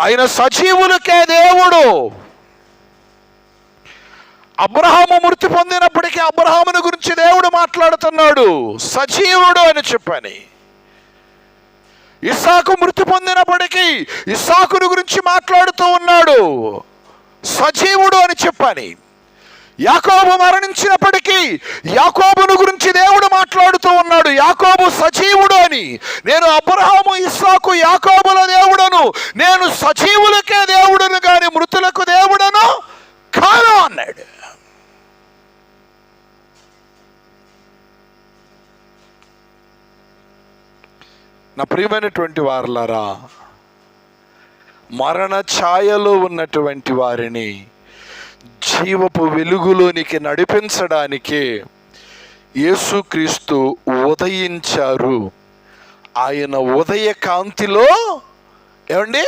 ఆయన సజీవులకే దేవుడు. అబ్రహాము మృతి పొందినప్పటికీ అబ్రహాముని గురించి దేవుడు మాట్లాడుతున్నాడు, సజీవుడు అని చెప్పని. ఇస్సాకు మృతి పొందినప్పటికీ ఇస్సాకుని గురించి మాట్లాడుతూ ఉన్నాడు, సజీవుడు అని చెప్పని. యాకోబు మరణించినప్పటికీ యాకోబును గురించి దేవుడు మాట్లాడుతూ ఉన్నాడు, యాకోబు సజీవుడు అని. నేను అబ్రహాము, ఇస్సాకు, యాకోబుల దేవుడను, నేను సజీవులకే దేవుడను కానీ మృతులకు దేవుడను కాను అన్నాడు. నా ప్రియమైనటువంటి వారలారా, మరణ ఛాయలో ఉన్నటువంటి వారిని జీవపు వెలుగులోనికి నడిపించడానికే యేసుక్రీస్తు ఉదయించారు. ఆయన ఉదయ కాంతిలో ఏమండి